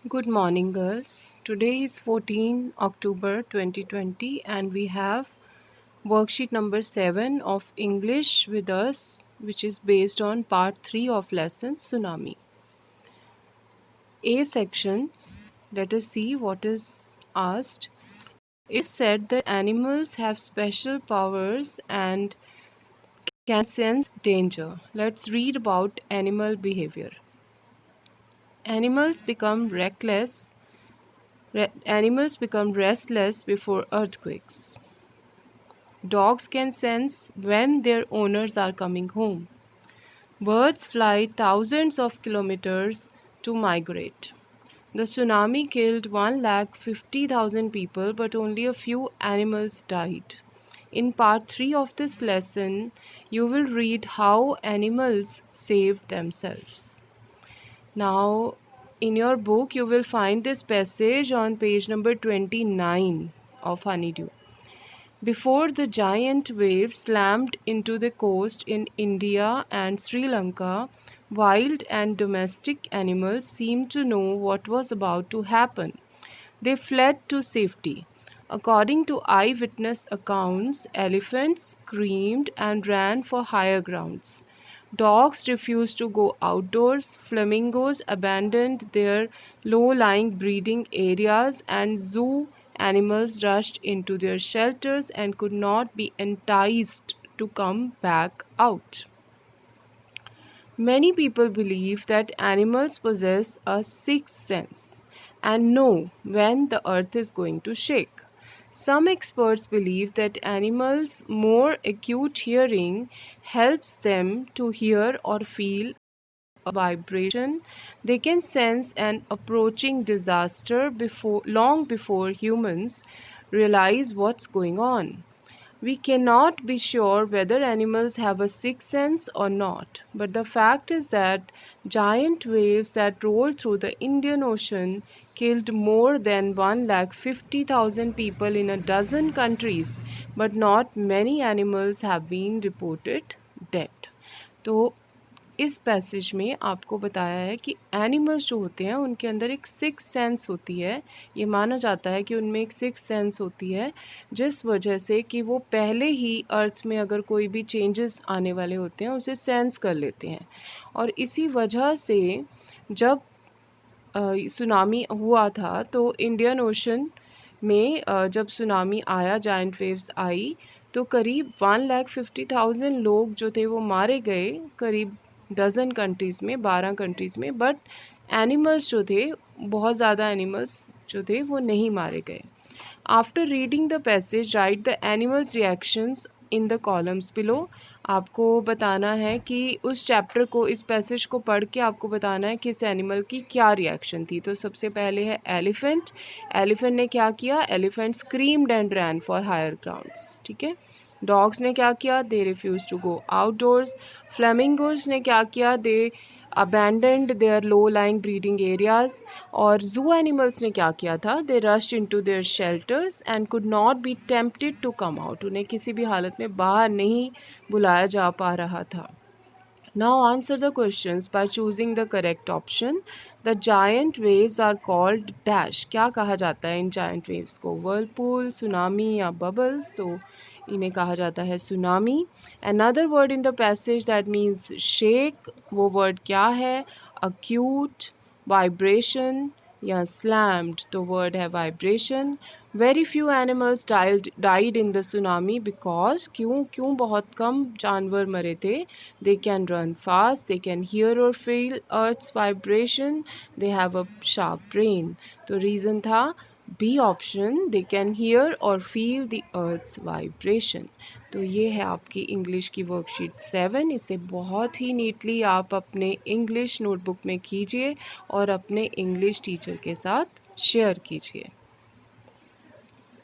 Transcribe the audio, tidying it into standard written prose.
Good morning, girls. Today is 14 October 2020, and we have worksheet number 7 of English with us, which is based on part 3 of lesson Tsunami. A section, let us see what is asked. It said that animals have special powers and can sense danger. Let's read about animal behavior. Animals become reckless. Animals become restless before earthquakes. Dogs can sense when their owners are coming home. Birds fly thousands of kilometers to migrate. The tsunami killed 150,000 people, but only a few animals died. In part 3 of this lesson, you will read how animals saved themselves. Now, in your book, you will find this passage on page number 29 of Honeydew. Before the giant waves slammed into the coast in India and Sri Lanka, wild and domestic animals seemed to know what was about to happen. They fled to safety. According to eyewitness accounts, elephants screamed and ran for higher grounds. Dogs refused to go outdoors, flamingos abandoned their low-lying breeding areas, and zoo animals rushed into their shelters and could not be enticed to come back out. Many people believe that animals possess a sixth sense and know when the earth is going to shake. Some experts believe that animals' more acute hearing helps them to hear or feel a vibration. They can sense an approaching disaster long before humans realize what's going on. We cannot be sure whether animals have a sixth sense or not, but the fact is that giant waves that rolled through the Indian Ocean killed more than 150,000 people in a dozen countries, but not many animals have been reported dead. तो इस passage में आपको बताया है कि animals जो होते हैं उनके अंदर एक सिक्स सेंस होती है। ये माना जाता है कि उनमें एक सिक्स सेंस होती है, जिस वजह से कि वो पहले ही अर्थ में अगर कोई भी चेंजेस आने वाले होते हैं उसे सेंस कर लेते हैं। और इसी वजह से जब सुनामी हुआ था तो इंडियन ओशन में जब सुनामी आया, जायंट वेव्स आई, तो करीब 1,50,000 लोग जो थे वो मारे गए, करीब डज़न कंट्रीज़ में, 12 कंट्रीज़ में। बट एनिमल्स जो थे, बहुत ज़्यादा एनिमल्स जो थे वो नहीं मारे गए। After reading the passage right the animals reactions in the columns below. आपको बताना है कि उस चैप्टर को, इस पैसेज को पढ़ के आपको बताना है कि इस एनिमल की क्या रिएक्शन थी। तो सबसे पहले है एलिफेंट। एलिफेंट ने क्या किया? Elephant screamed and ran for higher grounds. ठीक है। डॉग्स ने क्या किया? They refuse to go outdoors. Flamingos ने क्या किया? दे abandoned their low-lying breeding areas. और zoo animals ने क्या किया था? They rushed into their shelters and could not be tempted to come out. उन्हें किसी भी हालत में बाहर नहीं बुलाया जा पा रहा था। Now answer the questions by choosing the correct option. The giant waves are called dash. क्या कहा जाता है इन giant waves को? Whirlpool, tsunami या bubbles? तो इन्हें कहा जाता है tsunami. Another word in the passage that means shake, वो word क्या है? Acute, vibration या slammed, तो word है vibration. Very few animals died in the tsunami because क्यों बहुत कम जानवर मरे थे? They can run fast, they can hear or feel earth's vibration, they have a sharp brain. तो reason था B option, they can hear और feel the earth's vibration. तो ये है आपकी इंग्लिश की वर्कशीट 7। इसे बहुत ही नीटली आप अपने इंग्लिश नोटबुक में कीजिए और अपने इंग्लिश टीचर के साथ शेयर कीजिए।